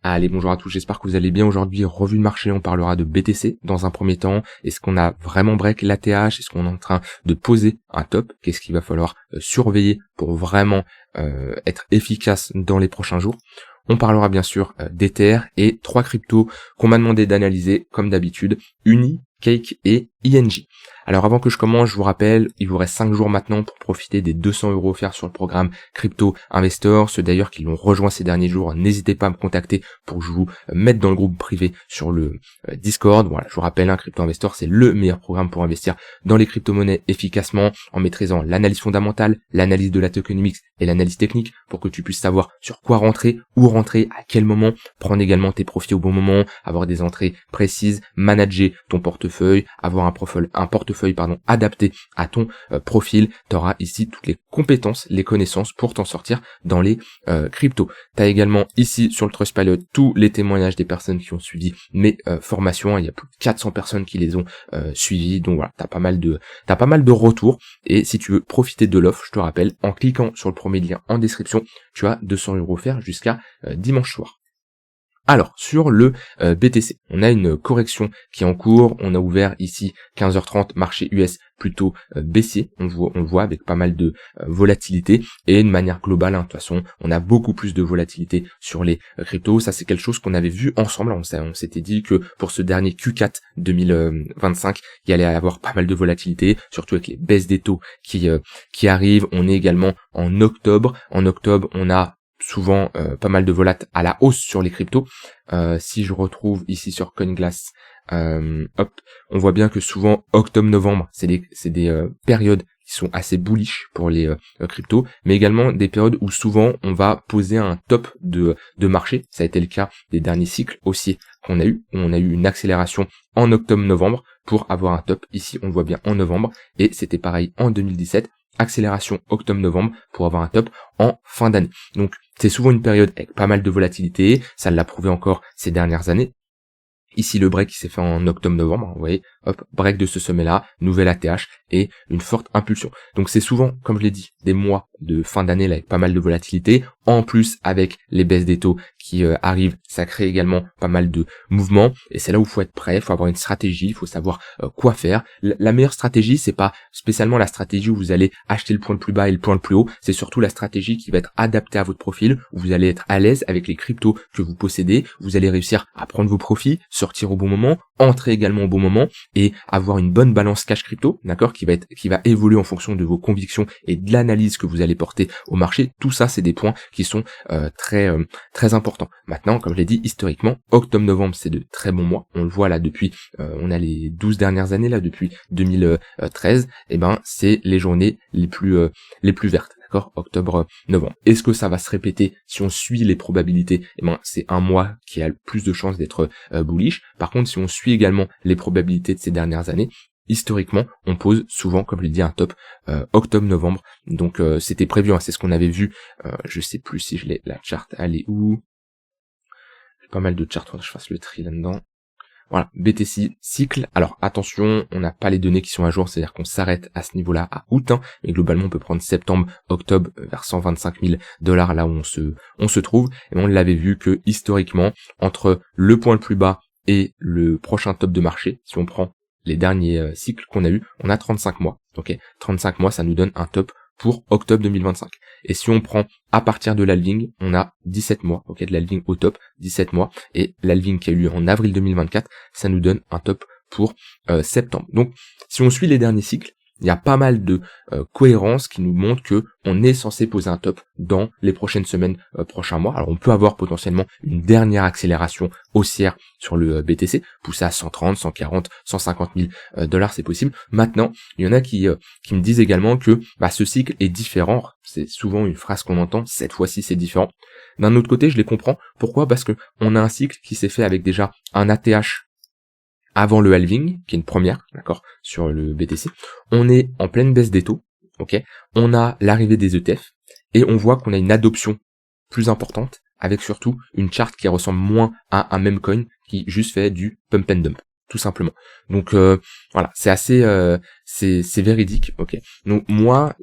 Allez, bonjour à tous, j'espère que vous allez bien. Aujourd'hui, revue de marché, on parlera de BTC dans un premier temps. Est-ce qu'on a vraiment break l'ATH? Est-ce qu'on est en train de poser un top? Qu'est-ce qu'il va falloir surveiller pour vraiment être efficace dans les prochains jours? On parlera bien sûr d'Ether et 3 cryptos qu'on m'a demandé d'analyser comme d'habitude, Uni, Cake et INJ. Alors avant que je commence, je vous rappelle, il vous reste 5 jours maintenant pour profiter des 200 € offerts sur le programme Crypto Investor. Ceux d'ailleurs qui l'ont rejoint ces derniers jours, n'hésitez pas à me contacter pour que je vous mette dans le groupe privé sur le Discord. Voilà, je vous rappelle, Crypto Investor, c'est le meilleur programme pour investir dans les crypto-monnaies efficacement en maîtrisant l'analyse fondamentale, l'analyse de la tokenomics et l'analyse technique pour que tu puisses savoir sur quoi rentrer, où rentrer, à quel moment, prendre également tes profits au bon moment, avoir des entrées précises, manager ton portefeuille, avoir un portefeuille adapté à ton profil. Tu auras ici toutes les compétences, les connaissances pour t'en sortir dans les cryptos. Tu as également ici sur le Trustpilot tous les témoignages des personnes qui ont suivi mes formations. Il y a plus de 400 personnes qui les ont suivies. Donc voilà, t'as pas mal de retours. Et si tu veux profiter de l'offre, je te rappelle, en cliquant sur le premier lien en description, tu as 200 € offerts jusqu'à dimanche soir. Alors, sur le BTC, on a une correction qui est en cours. On a ouvert ici 15h30, marché US plutôt baissier. On le voit avec pas mal de volatilité. Et de manière globale, de toute façon, on a beaucoup plus de volatilité sur les cryptos. Ça, c'est quelque chose qu'on avait vu ensemble. On s'était dit que pour ce dernier Q4 2025, il y allait avoir pas mal de volatilité, surtout avec les baisses des taux qui arrivent. On est également en octobre. En octobre, on a souvent pas mal de volat à la hausse sur les cryptos. Si je retrouve ici sur CoinGlass, on voit bien que souvent octobre-novembre, c'est des périodes qui sont assez bullish pour les cryptos, mais également des périodes où souvent on va poser un top de marché. Ça a été le cas des derniers cycles haussiers qu'on a eu, où on a eu une accélération en octobre-novembre pour avoir un top. Ici, on le voit bien en novembre, et c'était pareil en 2017. Accélération octobre-novembre pour avoir un top en fin d'année. Donc c'est souvent une période avec pas mal de volatilité, ça l'a prouvé encore ces dernières années. Ici le break qui s'est fait en octobre-novembre, vous voyez, hop, break de ce sommet-là, nouvelle ATH et une forte impulsion. Donc c'est souvent, comme je l'ai dit, des mois de fin d'année là, avec pas mal de volatilité. En plus, avec les baisses des taux qui arrivent, ça crée également pas mal de mouvements. Et c'est là où il faut être prêt, il faut avoir une stratégie, il faut savoir quoi faire. La meilleure stratégie, c'est pas spécialement la stratégie où vous allez acheter le point le plus bas et le point le plus haut. C'est surtout la stratégie qui va être adaptée à votre profil, où vous allez être à l'aise avec les cryptos que vous possédez. Vous allez réussir à prendre vos profits, sortir au bon moment, entrer également au bon moment et avoir une bonne balance cash crypto, d'accord, qui va évoluer en fonction de vos convictions et de l'analyse que vous allez porter au marché. Tout ça, c'est des points qui sont très importants. Maintenant, comme je l'ai dit, historiquement, octobre-novembre, c'est de très bons mois. On le voit là depuis, on a les 12 dernières années là depuis 2013. Et ben, c'est les journées les plus vertes. D'accord, octobre-novembre. Est-ce que ça va se répéter si on suit les probabilités? Eh ben, c'est un mois qui a le plus de chances d'être bullish. Par contre, si on suit également les probabilités de ces dernières années, historiquement, on pose souvent, comme je l'ai dit, un top octobre-novembre. Donc c'était prévu, c'est ce qu'on avait vu. Je sais plus si je l'ai, la charte, elle est où? J'ai pas mal de charts, faudrait que je fasse le tri là-dedans. Voilà, BTC cycle. Alors attention, on n'a pas les données qui sont à jour, c'est-à-dire qu'on s'arrête à ce niveau-là à août, mais globalement on peut prendre septembre, octobre vers 125 000 $ là où on se trouve. Et on l'avait vu que historiquement, entre le point le plus bas et le prochain top de marché, si on prend les derniers cycles qu'on a eu, on a 35 mois. Ok, 35 mois, ça nous donne un top pour octobre 2025. Et si on prend à partir de l'halving, on a 17 mois, ok, de l'halving au top, 17 mois, et l'halving qui a eu lieu en avril 2024, ça nous donne un top pour septembre. Donc, si on suit les derniers cycles, il y a pas mal de cohérence qui nous montre que on est censé poser un top dans les prochaines semaines, prochains mois. Alors on peut avoir potentiellement une dernière accélération haussière sur le BTC, pousser à 130, 140, 150 000 $, c'est possible. Maintenant, il y en a qui me disent également que ce cycle est différent. C'est souvent une phrase qu'on entend, cette fois-ci c'est différent. D'un autre côté, je les comprends. Pourquoi? Parce que on a un cycle qui s'est fait avec déjà un ATH avant le halving, qui est une première, d'accord, sur le BTC. On est en pleine baisse des taux, ok. On a l'arrivée des ETF, et on voit qu'on a une adoption plus importante, avec surtout une charte qui ressemble moins à un meme coin, qui juste fait du pump and dump, tout simplement. Donc voilà, c'est assez, c'est véridique, ok. Donc moi,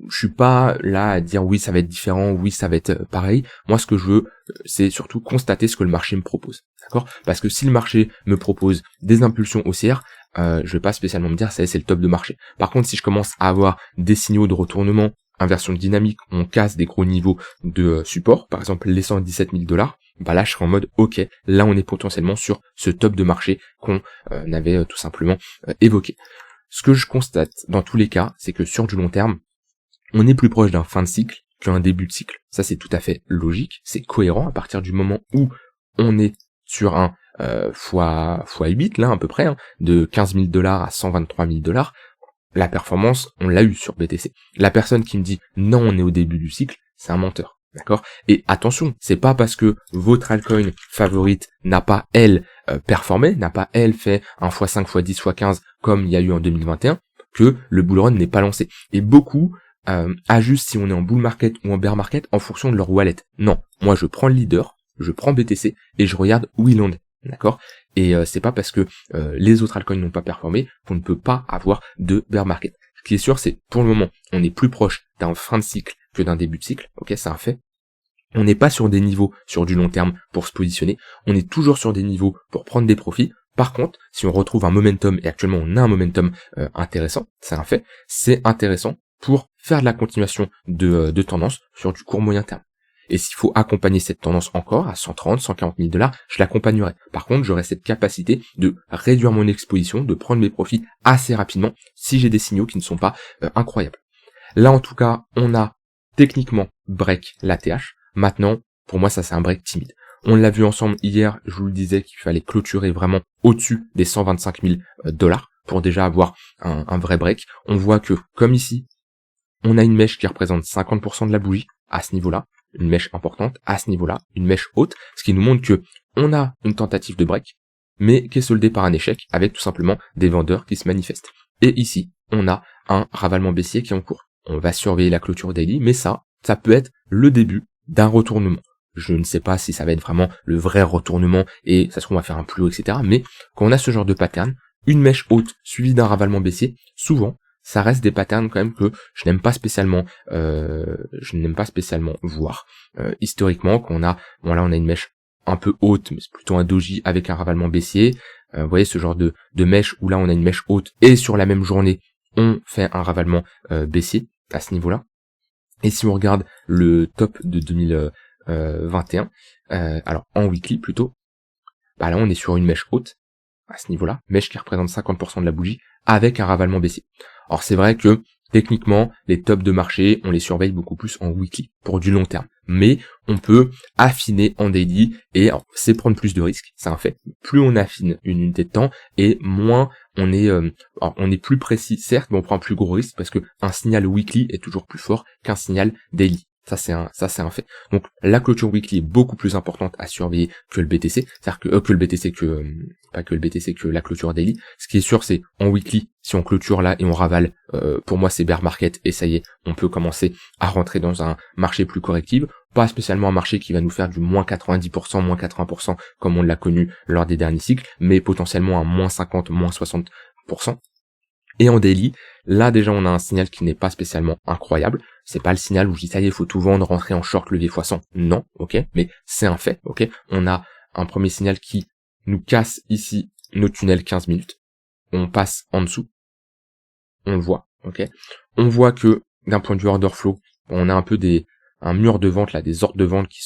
je suis pas là à dire oui ça va être différent, oui ça va être pareil. Moi ce que je veux, c'est surtout constater ce que le marché me propose, d'accord? Parce que si le marché me propose des impulsions haussières, je vais pas spécialement me dire ça c'est le top de marché. Par contre, si je commence à avoir des signaux de retournement, inversion dynamique, on casse des gros niveaux de support, par exemple les 117 000 $, bah là je serai en mode ok, là on est potentiellement sur ce top de marché qu'on avait tout simplement évoqué. Ce que je constate dans tous les cas, c'est que sur du long terme, on est plus proche d'un fin de cycle qu'un début de cycle. Ça c'est tout à fait logique, c'est cohérent à partir du moment où on est sur un fois 8 là à peu près, hein, de 15 000 $ à 123 000 $. La performance, on l'a eu sur BTC. La personne qui me dit non, on est au début du cycle, c'est un menteur. D'accord? Et attention, c'est pas parce que votre altcoin favorite n'a pas, elle, performé, n'a pas, elle, fait un x5, x10, x15 comme il y a eu en 2021, que le bull run n'est pas lancé. Et beaucoup ajustent si on est en bull market ou en bear market en fonction de leur wallet. Non, moi je prends le leader, je prends BTC et je regarde où il en est. D'accord? Et c'est pas parce que les autres altcoins n'ont pas performé qu'on ne peut pas avoir de bear market. Ce qui est sûr, c'est pour le moment, on est plus proche d'un fin de cycle que d'un début de cycle. Ok, c'est un fait. On n'est pas sur des niveaux sur du long terme pour se positionner. On est toujours sur des niveaux pour prendre des profits. Par contre, si on retrouve un momentum, et actuellement on a un momentum intéressant, c'est un fait, c'est intéressant pour faire de la continuation de tendance sur du court moyen terme. Et s'il faut accompagner cette tendance encore à 130, 140 000 $, je l'accompagnerai. Par contre, j'aurai cette capacité de réduire mon exposition, de prendre mes profits assez rapidement si j'ai des signaux qui ne sont pas incroyables. Là, en tout cas, on a techniquement break l'ATH. Maintenant, pour moi, ça c'est un break timide. On l'a vu ensemble hier, je vous le disais qu'il fallait clôturer vraiment au-dessus des 125 000 $ pour déjà avoir un vrai break. On voit que, comme ici, on a une mèche qui représente 50% de la bougie à ce niveau-là, une mèche importante à ce niveau-là, une mèche haute, ce qui nous montre que on a une tentative de break, mais qui est soldée par un échec avec tout simplement des vendeurs qui se manifestent. Et ici, on a un ravalement baissier qui est en cours. On va surveiller la clôture daily, mais ça peut être le début d'un retournement. Je ne sais pas si ça va être vraiment le vrai retournement et ça se trouve on va faire un plus haut, etc. Mais quand on a ce genre de pattern, une mèche haute suivie d'un ravalement baissier, souvent, ça reste des patterns quand même que je n'aime pas spécialement voir. Historiquement, quand on a une mèche un peu haute, mais c'est plutôt un doji avec un ravalement baissier. Vous voyez ce genre de mèche où là on a une mèche haute et sur la même journée on fait un ravalement baissier à ce niveau-là. Et si on regarde le top de 2021, alors en weekly plutôt, bah là on est sur une mèche haute à ce niveau-là, mèche qui représente 50% de la bougie avec un ravalement baissier. Alors c'est vrai que techniquement les tops de marché on les surveille beaucoup plus en weekly pour du long terme, mais on peut affiner en daily et c'est prendre plus de risques, c'est un fait. Plus on affine une unité de temps et moins on est plus précis certes, mais on prend un plus gros risque parce que un signal weekly est toujours plus fort qu'un signal daily. Ça c'est un fait. Donc la clôture weekly est beaucoup plus importante à surveiller que le BTC, c'est-à-dire que la clôture daily. Ce qui est sûr, c'est en weekly, si on clôture là et on ravale, pour moi c'est bear market et ça y est, on peut commencer à rentrer dans un marché plus correctif. Pas spécialement un marché qui va nous faire du moins 90%, moins 80% comme on l'a connu lors des derniers cycles, mais potentiellement un moins 50, moins 60%. Et en daily, là déjà on a un signal qui n'est pas spécialement incroyable. C'est pas le signal où je dis ça y est, il faut tout vendre, rentrer en short, levier x100. Non, ok, mais c'est un fait, ok. On a un premier signal qui nous casse ici nos tunnels 15 minutes. On passe en dessous. On le voit, ok. On voit que d'un point de vue order flow, on a un peu un mur de vente là, des ordres de vente qui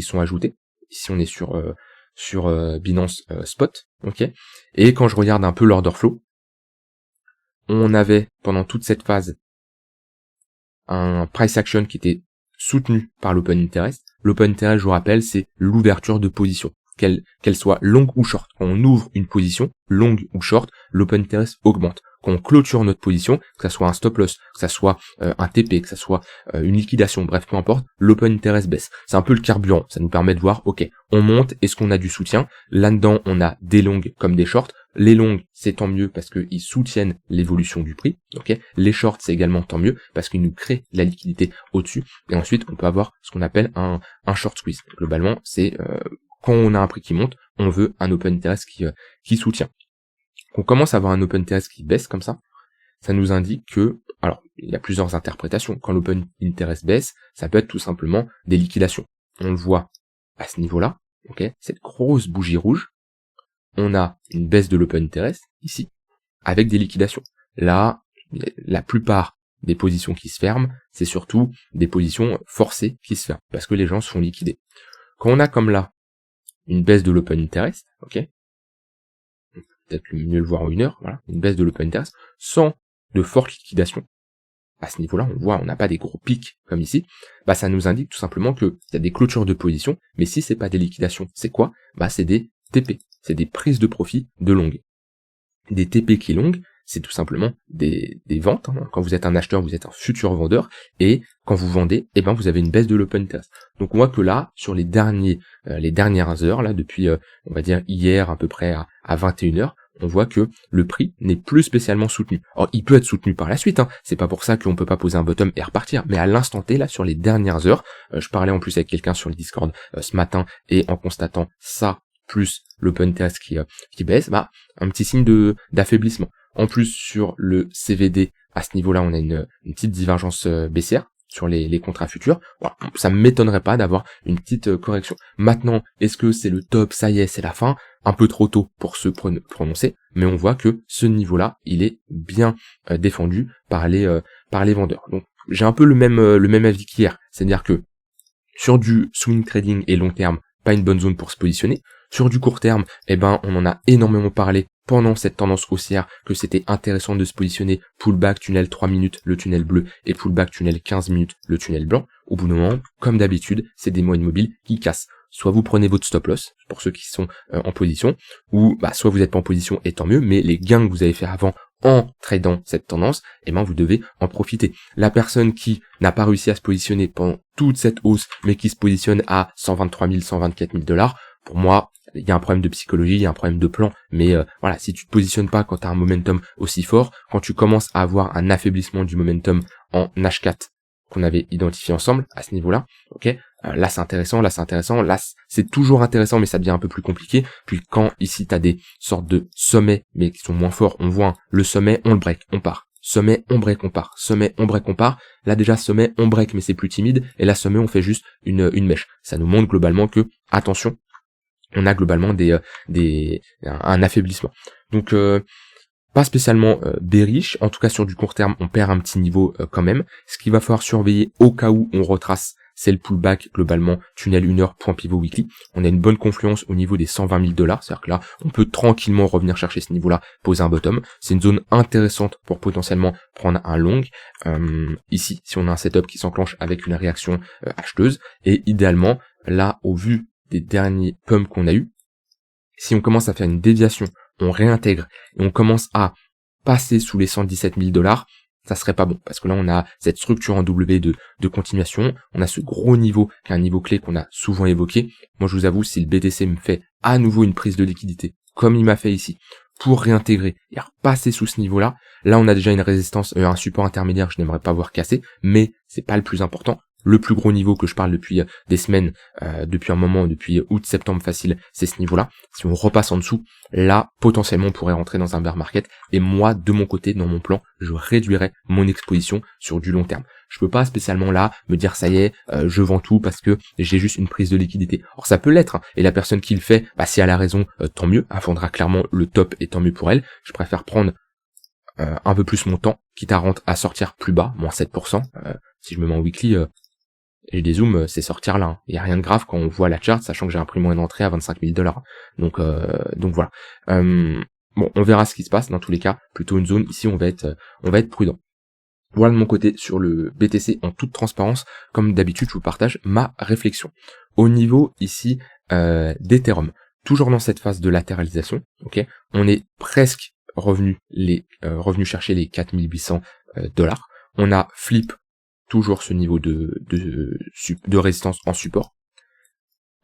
sont ajoutés. Ici on est sur Binance Spot, ok. Et quand je regarde un peu l'order flow, on avait pendant toute cette phase un price action qui était soutenu par l'open interest. L'open interest, je vous rappelle, c'est l'ouverture de position, qu'elle soit longue ou short. Quand on ouvre une position, longue ou short, l'open interest augmente. Quand on clôture notre position, que ça soit un stop loss, que ça soit un TP, que ça soit une liquidation, bref, peu importe, l'open interest baisse. C'est un peu le carburant, ça nous permet de voir, ok, on monte, est-ce qu'on a du soutien? Là-dedans, on a des longues comme des shorts. Les longues, c'est tant mieux parce qu'ils soutiennent l'évolution du prix, ok. Les shorts, c'est également tant mieux parce qu'ils nous créent de la liquidité au-dessus. Et ensuite, on peut avoir ce qu'on appelle un short squeeze. Globalement, c'est quand on a un prix qui monte, on veut un open interest qui soutient. On commence à avoir un open interest qui baisse comme ça ça nous indique que, alors, il y a plusieurs interprétations. Quand l'open interest baisse, ça peut être tout simplement des liquidations. On le voit à ce niveau-là, ok, cette grosse bougie rouge, on a une baisse de l'open interest, ici, avec des liquidations. Là, la plupart des positions qui se ferment, c'est surtout des positions forcées qui se ferment, parce que les gens se font liquider. Quand on a comme là, une baisse de l'open interest, ok, peut-être mieux le voir en 1 heure, voilà, une baisse de l'open interest, sans de fortes liquidations, à ce niveau-là, on voit, on n'a pas des gros pics comme ici, bah ça nous indique tout simplement qu'il y a des clôtures de position, mais si c'est pas des liquidations, c'est quoi? Bah c'est des TP, c'est des prises de profit de longue. Des TP qui longues, c'est tout simplement des ventes. Hein. Quand vous êtes un acheteur, vous êtes un futur vendeur, et quand vous vendez, eh ben vous avez une baisse de l'open interest. Donc on voit que là, sur les dernières heures, là depuis, on va dire hier à peu près à 21 heures, on voit que le prix n'est plus spécialement soutenu. Alors il peut être soutenu par la suite, hein. C'est pas pour ça qu'on peut pas poser un bottom et repartir, mais à l'instant T, là, sur les dernières heures, je parlais en plus avec quelqu'un sur le Discord ce matin, et en constatant ça, plus l'open interest qui baisse, bah un petit signe d'affaiblissement. En plus, sur le CVD, à ce niveau-là, on a une petite divergence baissière sur les contrats futurs. Voilà, ça m'étonnerait pas d'avoir une petite correction. Maintenant, est-ce que c'est le top, ça y est, c'est la fin? Un peu trop tôt pour se prononcer, mais on voit que ce niveau-là, il est bien défendu par les vendeurs. Donc, j'ai un peu le même avis qu'hier, c'est-à-dire que sur du swing trading et long terme, pas une bonne zone pour se positionner. Sur du court terme, eh ben, on en a énormément parlé pendant cette tendance haussière, que c'était intéressant de se positionner pullback tunnel 3 minutes, le tunnel bleu, et pullback tunnel 15 minutes, le tunnel blanc. Au bout d'un moment, comme d'habitude, c'est des moyennes mobiles qui cassent. Soit vous prenez votre stop loss, pour ceux qui sont en position, ou bah, soit vous n'êtes pas en position, et tant mieux, mais les gains que vous avez fait avant en tradant cette tendance, eh ben, vous devez en profiter. La personne qui n'a pas réussi à se positionner pendant toute cette hausse, mais qui se positionne à 123 000, 124 000 $, pour moi, il y a un problème de psychologie, il y a un problème de plan, mais voilà, si tu te positionnes pas quand tu as un momentum aussi fort, quand tu commences à avoir un affaiblissement du momentum en H4 qu'on avait identifié ensemble à ce niveau-là, ok, là c'est intéressant, là c'est toujours intéressant, mais ça devient un peu plus compliqué. Puis quand ici tu as des sortes de sommets, mais qui sont moins forts, on voit le sommet, on le break, on part. Sommet, on break, on part. Sommet, on break, on part. Là déjà sommet, on break, mais c'est plus timide, et là sommet, on fait juste une mèche. Ça nous montre globalement que, attention, on a globalement un affaiblissement. Donc pas spécialement bearish, en tout cas sur du court terme, on perd un petit niveau quand même. Ce qu'il va falloir surveiller au cas où on retrace, c'est le pullback globalement, tunnel 1 heure, point pivot weekly. On a une bonne confluence au niveau des 120 000 $, c'est-à-dire que là, on peut tranquillement revenir chercher ce niveau-là, poser un bottom. C'est une zone intéressante pour potentiellement prendre un long. Ici, si on a un setup qui s'enclenche avec une réaction acheteuse, et idéalement, là, au vu des derniers pumps qu'on a eu, si on commence à faire une déviation, on réintègre et on commence à passer sous les 117 000 $, ça serait pas bon, parce que là on a cette structure en W de continuation, on a ce gros niveau qui est un niveau clé qu'on a souvent évoqué. Moi je vous avoue, si le BTC me fait à nouveau une prise de liquidité, comme il m'a fait ici, pour réintégrer et repasser sous ce niveau-là, là on a déjà une résistance, un support intermédiaire que je n'aimerais pas voir casser, mais c'est pas le plus important. Le plus gros niveau que je parle depuis des semaines, depuis un moment, depuis août-septembre facile, c'est ce niveau-là. Si on repasse en dessous, là, potentiellement, on pourrait rentrer dans un bear market. Et moi, de mon côté, dans mon plan, je réduirais mon exposition sur du long terme. Je peux pas spécialement là me dire ça y est, je vends tout parce que j'ai juste une prise de liquidité. Or ça peut l'être, hein. Et la personne qui le fait, bah, si elle a raison, tant mieux. Elle vendra clairement le top et tant mieux pour elle. Je préfère prendre un peu plus mon temps, quitte à sortir plus bas, moins 7%. Si je me mets en weekly, et des zooms, c'est sortir là. Il y a rien de grave quand on voit la chart, sachant que j'ai un prix moyen d'entrée à 25 000 $. Donc voilà. Bon, on verra ce qui se passe. Dans tous les cas, plutôt une zone. Ici, on va être prudent. Voilà de mon côté sur le BTC en toute transparence. Comme d'habitude, je vous partage ma réflexion. Au niveau ici d'Ethereum, toujours dans cette phase de latéralisation, ok, on est presque revenu chercher les 4800 $. On a flip toujours ce niveau de résistance en support.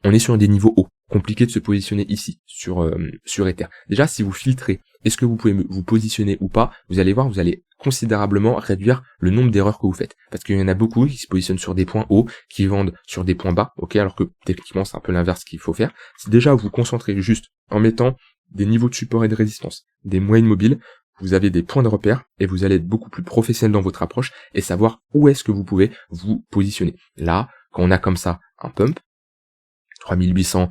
On est sur des niveaux hauts. Compliqué de se positionner ici, sur Ether. Déjà, si vous filtrez, est-ce que vous pouvez vous positionner ou pas, vous allez voir, vous allez considérablement réduire le nombre d'erreurs que vous faites. Parce qu'il y en a beaucoup qui se positionnent sur des points hauts, qui vendent sur des points bas, ok, alors que techniquement, c'est un peu l'inverse qu'il faut faire. Si déjà vous vous concentrez juste en mettant des niveaux de support et de résistance, des moyennes mobiles, vous avez des points de repère et vous allez être beaucoup plus professionnel dans votre approche et savoir où est-ce que vous pouvez vous positionner. Là, quand on a comme ça un pump, 3800,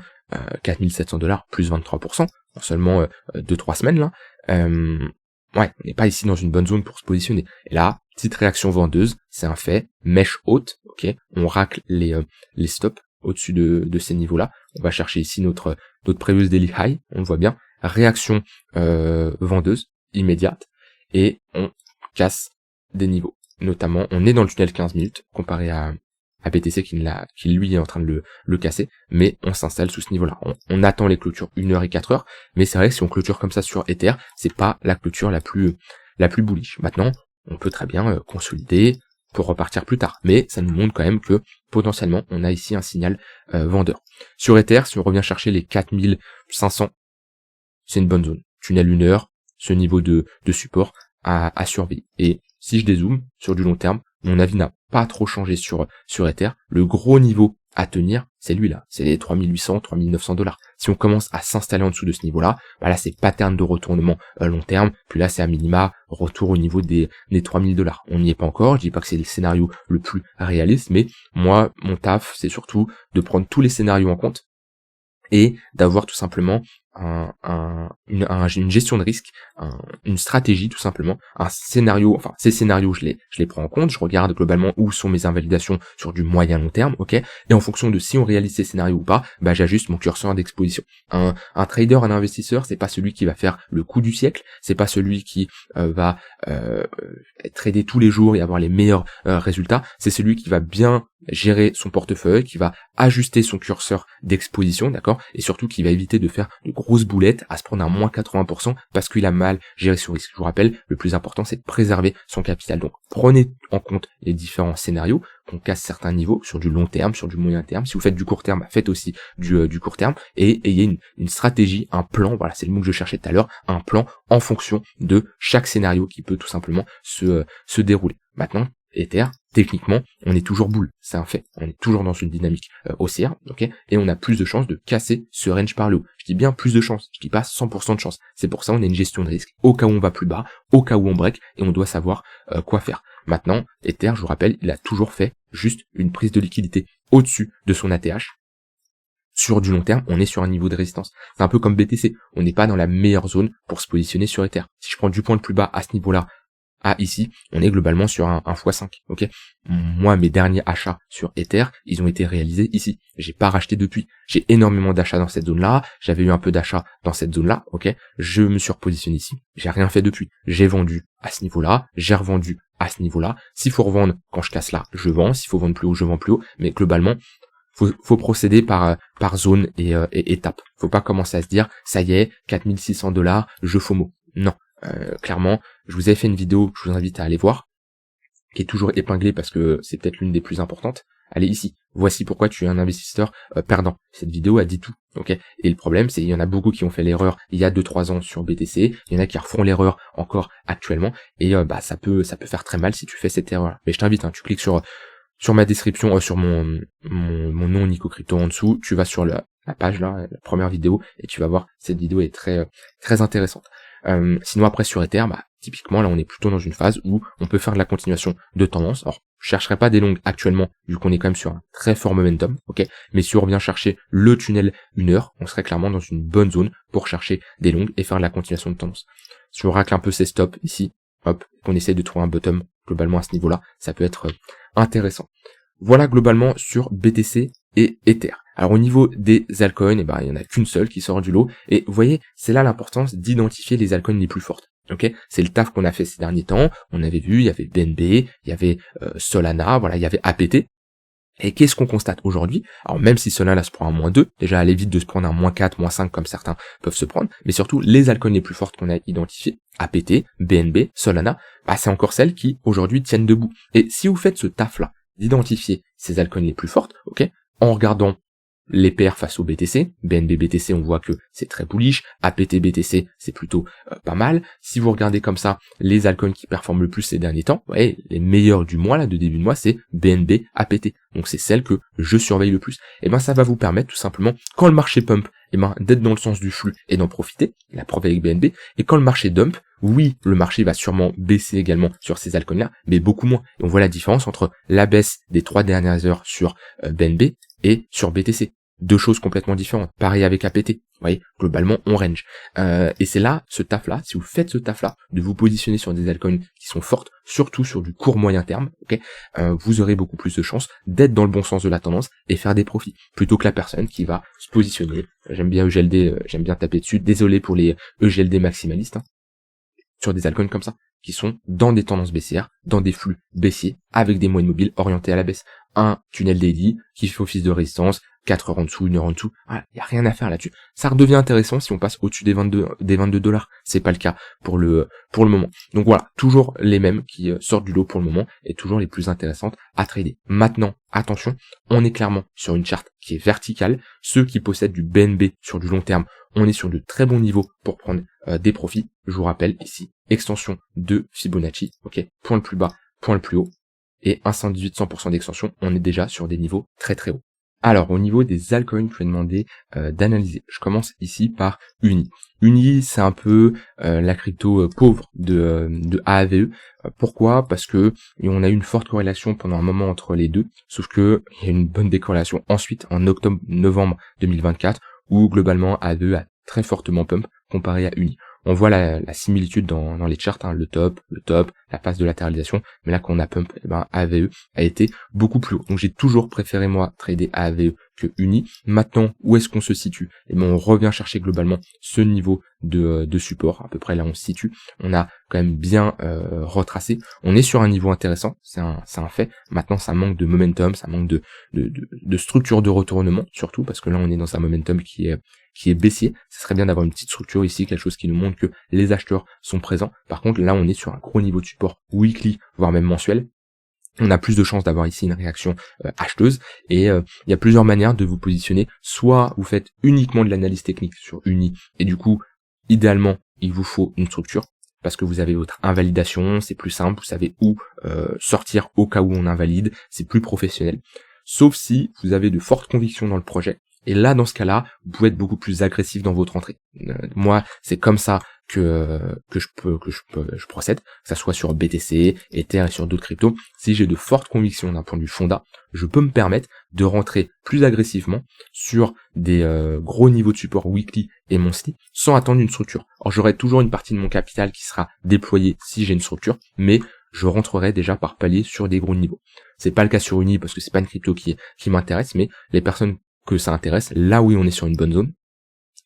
4700 $, plus 23%, en seulement 2-3 semaines là, ouais, on n'est pas ici dans une bonne zone pour se positionner. Et là, petite réaction vendeuse, c'est un fait, mèche haute, ok, on racle les stops au-dessus de ces niveaux-là. On va chercher ici notre previous daily high, on le voit bien, réaction vendeuse immédiate, et on casse des niveaux. Notamment, on est dans le tunnel 15 minutes, comparé à BTC qui lui est en train de le casser, mais on s'installe sous ce niveau-là. On attend les clôtures 1 heure et 4 heures, mais c'est vrai que si on clôture comme ça sur Ether, c'est pas la clôture la plus bullish. Maintenant, on peut très bien consolider pour repartir plus tard, mais ça nous montre quand même que potentiellement on a ici un signal vendeur. Sur Ether, si on revient chercher les 4500, c'est une bonne zone. Tunnel 1 heure, ce niveau de support à surveiller. Et si je dézoome sur du long terme, mon avis n'a pas trop changé sur Ether. Le gros niveau à tenir, c'est lui là, c'est les 3800, 3900 $. Si on commence à s'installer en dessous de ce niveau-là, bah là c'est pattern de retournement long terme, puis là c'est à minima retour au niveau des 3000 $. On n'y est pas encore, je dis pas que c'est le scénario le plus réaliste, mais moi, mon taf, c'est surtout de prendre tous les scénarios en compte et d'avoir tout simplement une gestion de risque, une stratégie tout simplement, un scénario, enfin ces scénarios je les prends en compte, je regarde globalement où sont mes invalidations sur du moyen long terme, ok, et en fonction de si on réalise ces scénarios ou pas, bah j'ajuste mon curseur d'exposition. Un trader, un investisseur, c'est pas celui qui va faire le coup du siècle, c'est pas celui qui va trader tous les jours et avoir les meilleurs résultats, c'est celui qui va bien gérer son portefeuille, qui va ajuster son curseur d'exposition, d'accord, et surtout qui va éviter de faire de grosses boulettes à se prendre un moins 80% parce qu'il a mal géré son risque. Je vous rappelle, le plus important c'est de préserver son capital. Donc prenez en compte les différents scénarios, qu'on casse certains niveaux sur du long terme, sur du moyen terme. Si vous faites du court terme, faites aussi du court terme et ayez une stratégie, un plan, voilà, c'est le mot que je cherchais tout à l'heure, un plan en fonction de chaque scénario qui peut tout simplement se dérouler. Maintenant, Ether, techniquement, on est toujours bull, c'est un fait. On est toujours dans une dynamique haussière, ok, et on a plus de chances de casser ce range par le haut. Je dis bien plus de chances, je dis pas 100% de chance. C'est pour ça on a une gestion de risque, au cas où on va plus bas, au cas où on break, et on doit savoir quoi faire. Maintenant, Ether, je vous rappelle, il a toujours fait juste une prise de liquidité au-dessus de son ATH. Sur du long terme, on est sur un niveau de résistance. C'est un peu comme BTC, on n'est pas dans la meilleure zone pour se positionner sur Ether. Si je prends du point le plus bas à ce niveau-là, ici, on est globalement sur un x5, ok. Moi, mes derniers achats sur Ether, ils ont été réalisés ici. J'ai pas racheté depuis. J'ai énormément d'achats dans cette zone-là. J'avais eu un peu d'achats dans cette zone-là, ok. Je me suis repositionné ici. J'ai rien fait depuis. J'ai vendu à ce niveau-là. J'ai revendu à ce niveau-là. S'il faut revendre quand je casse là, je vends. S'il faut vendre plus haut, je vends plus haut. Mais globalement, faut procéder par zone et étape. Faut pas commencer à se dire, ça y est, 4600 $, je FOMO. Non. Clairement, je vous avais fait une vidéo, je vous invite à aller voir, qui est toujours épinglée parce que c'est peut-être l'une des plus importantes. Allez ici, voici pourquoi tu es un investisseur perdant. Cette vidéo a dit tout, ok. Et le problème, c'est qu'il y en a beaucoup qui ont fait l'erreur il y a 2-3 ans sur BTC, il y en a qui refont l'erreur encore actuellement, et ça peut faire très mal si tu fais cette erreur. Mais je t'invite, tu cliques sur ma description, sur mon nom Nico Crypto en dessous, tu vas sur la page là, la première vidéo, et tu vas voir, cette vidéo est très très intéressante. Sinon après sur Ether, typiquement là on est plutôt dans une phase où on peut faire de la continuation de tendance. Alors je chercherai pas des longues actuellement vu qu'on est quand même sur un très fort momentum, ok. Mais si on revient chercher le tunnel 1 heure, on serait clairement dans une bonne zone pour chercher des longues et faire de la continuation de tendance. Si on racle un peu ces stops ici, hop, qu'on essaie de trouver un bottom globalement à ce niveau-là, ça peut être intéressant. Voilà globalement sur BTC et Ether. Alors au niveau des altcoins, il y en a qu'une seule qui sort du lot. Et vous voyez, c'est là l'importance d'identifier les altcoins les plus fortes. Ok, c'est le taf qu'on a fait ces derniers temps. On avait vu, il y avait BNB, il y avait Solana, voilà, il y avait APT. Et qu'est-ce qu'on constate aujourd'hui? Alors même si Solana se prend un -2, déjà elle évite de se prendre un -4, -5 comme certains peuvent se prendre, mais surtout les altcoins les plus fortes qu'on a identifiées, APT, BNB, Solana, c'est encore celles qui aujourd'hui tiennent debout. Et si vous faites ce taf là, d'identifier ces altcoins les plus fortes, ok, en regardant les paires face au BTC. BNB BTC, on voit que c'est très bullish. APT BTC, c'est plutôt pas mal. Si vous regardez comme ça les altcoins qui performent le plus ces derniers temps, ouais, les meilleurs du mois là, de début de mois, c'est BNB APT. Donc c'est celle que je surveille le plus. Et ben ça va vous permettre tout simplement, quand le marché pump, et ben d'être dans le sens du flux et d'en profiter. La preuve avec BNB. Et quand le marché dump, oui, le marché va sûrement baisser également sur ces altcoins-là, mais beaucoup moins. Et on voit la différence entre la baisse des 3 dernières heures sur BNB et sur BTC. Deux choses complètement différentes. Pareil avec APT. Vous voyez, globalement, on range. Et c'est là, ce taf-là, si vous faites ce taf-là, de vous positionner sur des altcoins qui sont fortes, surtout sur du court moyen terme, ok, vous aurez beaucoup plus de chances d'être dans le bon sens de la tendance et faire des profits, plutôt que la personne qui va se positionner. J'aime bien EGLD, j'aime bien taper dessus. Désolé pour les EGLD maximalistes, hein, sur des altcoins comme ça, qui sont dans des tendances baissières, dans des flux baissiers, avec des moyennes mobiles orientés à la baisse. Un tunnel daily qui fait office de résistance, 4 heures en dessous, 1 heure en dessous, il n'y a rien à faire là-dessus. Ça redevient intéressant si on passe au-dessus des 22 dollars. C'est pas le cas pour le moment. Donc voilà, toujours les mêmes qui sortent du lot pour le moment et toujours les plus intéressantes à trader. Maintenant, attention, on est clairement sur une charte qui est verticale. Ceux qui possèdent du BNB sur du long terme, on est sur de très bons niveaux pour prendre des profits. Je vous rappelle ici, extension de Fibonacci, ok, point le plus bas, point le plus haut, et 118 100% d'extension, on est déjà sur des niveaux très très hauts. Alors, au niveau des altcoins, je vais demander d'analyser. Je commence ici par Uni. Uni, c'est un peu la crypto pauvre de AAVE. Pourquoi ? Parce que on a eu une forte corrélation pendant un moment entre les deux, sauf que il y a une bonne décorrélation ensuite en octobre-novembre 2024, où globalement AAVE a très fortement pump comparé à Uni. On voit la similitude dans les charts, hein, le top, la phase de latéralisation, mais là quand on a pump, AAVE a été beaucoup plus haut. Donc j'ai toujours préféré moi trader AAVE que Uni. Maintenant, où est-ce qu'on se situe ? Et on revient chercher globalement ce niveau de support, à peu près là on se situe. On a quand même bien retracé. On est sur un niveau intéressant, c'est un fait. Maintenant ça manque de momentum, ça manque de structure de retournement, surtout parce que là on est dans un momentum qui est baissier. Ce serait bien d'avoir une petite structure ici, quelque chose qui nous montre que les acheteurs sont présents. Par contre, là, on est sur un gros niveau de support weekly, voire même mensuel. On a plus de chances d'avoir ici une réaction acheteuse. Et il y a plusieurs manières de vous positionner. Soit vous faites uniquement de l'analyse technique sur Uni, et du coup, idéalement, il vous faut une structure, parce que vous avez votre invalidation, c'est plus simple, vous savez où sortir au cas où on invalide, c'est plus professionnel. Sauf si vous avez de fortes convictions dans le projet. Et là, dans ce cas-là, vous pouvez être beaucoup plus agressif dans votre entrée. Moi, c'est comme ça que je procède, que ça soit sur BTC, Ether et sur d'autres cryptos. Si j'ai de fortes convictions d'un point de vue fondat, je peux me permettre de rentrer plus agressivement sur des gros niveaux de support weekly et monthly sans attendre une structure. Alors, j'aurai toujours une partie de mon capital qui sera déployée si j'ai une structure, mais je rentrerai déjà par palier sur des gros niveaux. C'est pas le cas sur Uni parce que c'est pas une crypto qui m'intéresse, mais les personnes que ça intéresse, là oui on est sur une bonne zone.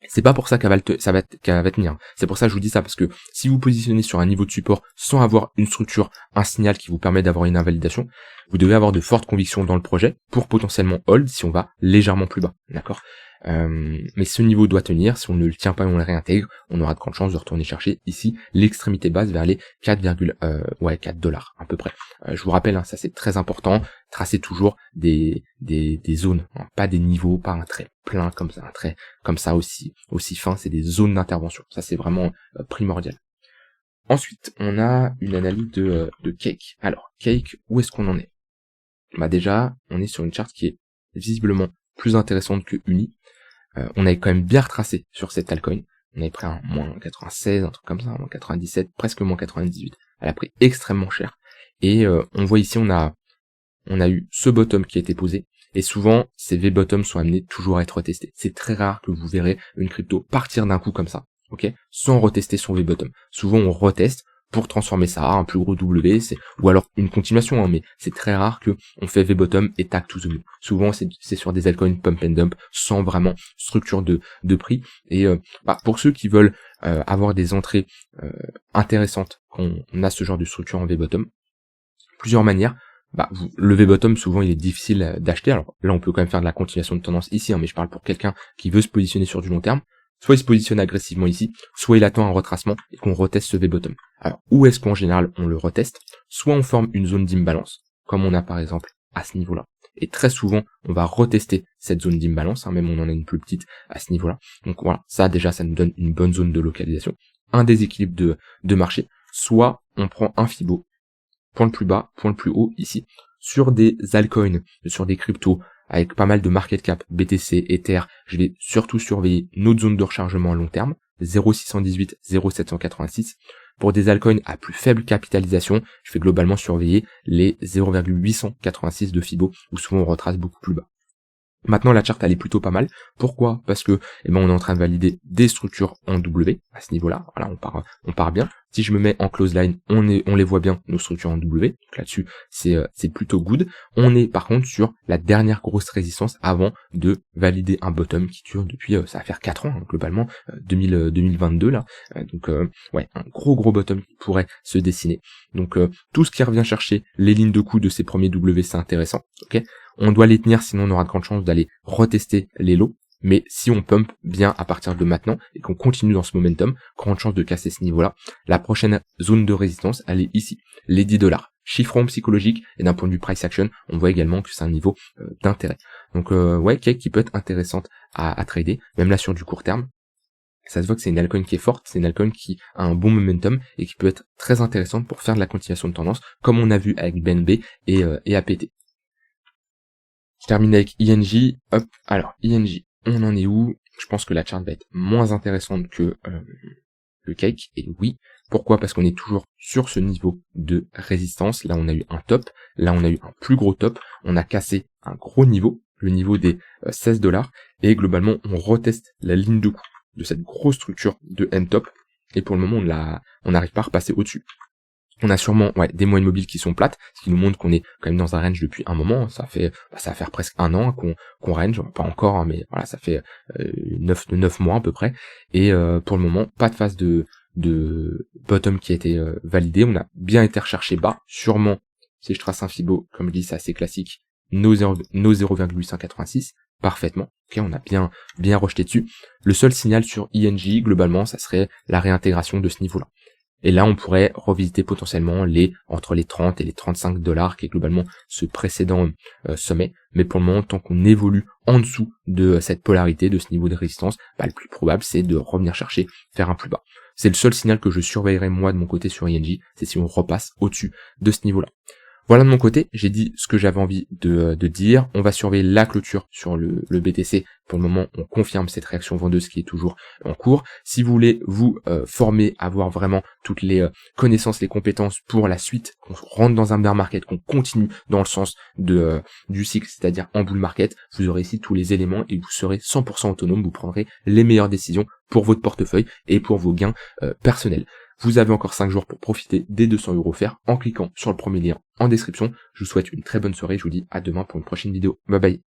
C'est pas pour ça qu'elle va tenir. C'est pour ça que je vous dis ça, parce que si vous positionnez sur un niveau de support sans avoir une structure, un signal qui vous permet d'avoir une invalidation, vous devez avoir de fortes convictions dans le projet pour potentiellement hold si on va légèrement plus bas. D'accord ? Mais ce niveau doit tenir. Si on ne le tient pas et on le réintègre, on aura de grandes chances de retourner chercher ici l'extrémité basse vers les 4 dollars à peu près. Je vous rappelle, hein, ça c'est très important. Tracez toujours des zones, hein, pas des niveaux, pas un trait plein comme ça, un trait comme ça aussi fin. C'est des zones d'intervention. Ça c'est vraiment primordial. Ensuite, on a une analyse de Cake. Alors, Cake, où est-ce qu'on en est ? Déjà, on est sur une charte qui est visiblement plus intéressante que Uni. On avait quand même bien retracé sur cette altcoin. On avait pris un moins 96, un truc comme ça, un moins 97, presque moins 98. Elle a pris extrêmement cher. Et on voit ici, on a eu ce bottom qui a été posé. Et souvent, ces V-bottoms sont amenés toujours à être retestés. C'est très rare que vous verrez une crypto partir d'un coup comme ça, ok, sans retester son V-bottom. Souvent, on reteste pour transformer ça à un plus gros W, ou alors une continuation, hein, mais c'est très rare que on fait V-bottom et tag to the moon. Souvent, c'est sur des altcoins pump and dump, sans vraiment structure de prix. Et pour ceux qui veulent avoir des entrées intéressantes quand on a ce genre de structure en V-bottom, plusieurs manières. Le V-bottom, souvent, il est difficile d'acheter. Alors là, on peut quand même faire de la continuation de tendance ici, hein, mais je parle pour quelqu'un qui veut se positionner sur du long terme. Soit il se positionne agressivement ici, soit il attend un retracement et qu'on reteste ce V-bottom. Alors, où est-ce qu'en général on le reteste ? Soit on forme une zone d'imbalance, comme on a par exemple à ce niveau-là. et très souvent on va retester cette zone d'imbalance, même on en a une plus petite à ce niveau-là. Donc voilà, ça déjà ça nous donne une bonne zone de localisation, un déséquilibre de marché. Soit on prend un Fibo, point le plus bas, point le plus haut ici, sur des altcoins, sur des cryptos, avec pas mal de market cap, BTC, Ether, je vais surtout surveiller notre zone de rechargement à long terme, 0,618, 0,786. Pour des altcoins à plus faible capitalisation, je vais globalement surveiller les 0,886 de Fibo, où souvent on retrace beaucoup plus bas. Maintenant, la charte, elle est plutôt pas mal. Pourquoi? Parce que, on est en train de valider des structures en W à ce niveau-là. Voilà, on part bien. Si je me mets en close line, on les voit bien, nos structures en W. Donc là-dessus, c'est plutôt good. On est, par contre, sur la dernière grosse résistance avant de valider un bottom qui dure depuis, ça va faire 4 ans, hein, globalement, 2022, là. Donc, un gros bottom qui pourrait se dessiner. Donc, tout ce qui revient chercher les lignes de coups de ces premiers W, c'est intéressant. Ok? On doit les tenir, sinon on aura de grandes chances d'aller retester les lots. Mais si on pump bien à partir de maintenant et qu'on continue dans ce momentum, grande chance de casser ce niveau-là. La prochaine zone de résistance, elle est ici, les $10. Chiffron psychologique et d'un point de vue price action, on voit également que c'est un niveau d'intérêt. Donc Cake qui peut être intéressante à trader, même là sur du court terme. Ça se voit que c'est une altcoin qui est forte, c'est une altcoin qui a un bon momentum et qui peut être très intéressante pour faire de la continuation de tendance, comme on a vu avec BNB et APT. Je termine avec INJ. Hop, alors INJ, on en est où? Je pense que la charte va être moins intéressante que le Cake. Et oui, pourquoi? Parce qu'on est toujours sur ce niveau de résistance. Là, on a eu un top. Là, on a eu un plus gros top. On a cassé un gros niveau, le niveau des $16. Et globalement, on reteste la ligne de coup de cette grosse structure de M-top. Et pour le moment, on n'arrive pas à repasser au-dessus. On a sûrement des moyennes mobiles qui sont plates, ce qui nous montre qu'on est quand même dans un range depuis un moment. Ça va faire presque un an qu'on range, pas encore, hein, mais voilà, ça fait 9 mois à peu près. Et pour le moment, pas de phase de bottom qui a été validée. On a bien été recherché bas. Sûrement, si je trace un Fibo, comme je dis, c'est assez classique, nos 0,886 parfaitement. Ok, on a bien rejeté dessus. Le seul signal sur INJ, globalement, ça serait la réintégration de ce niveau-là. Et là, on pourrait revisiter potentiellement entre les 30 et les $35, qui est globalement ce précédent sommet. Mais pour le moment, tant qu'on évolue en dessous de cette polarité, de ce niveau de résistance, le plus probable, c'est de revenir chercher, faire un plus bas. C'est le seul signal que je surveillerai moi de mon côté sur INJ, c'est si on repasse au-dessus de ce niveau-là. Voilà de mon côté, j'ai dit ce que j'avais envie de dire. On va surveiller la clôture sur le BTC. Pour le moment, on confirme cette réaction vendeuse qui est toujours en cours. Si vous voulez vous former, avoir vraiment toutes les connaissances, les compétences pour la suite, qu'on rentre dans un bear market, qu'on continue dans le sens du cycle, c'est-à-dire en bull market, vous aurez ici tous les éléments et vous serez 100% autonome. Vous prendrez les meilleures décisions pour votre portefeuille et pour vos gains personnels. Vous avez encore 5 jours pour profiter des 200 € offerts en cliquant sur le premier lien en description. Je vous souhaite une très bonne soirée, je vous dis à demain pour une prochaine vidéo. Bye bye.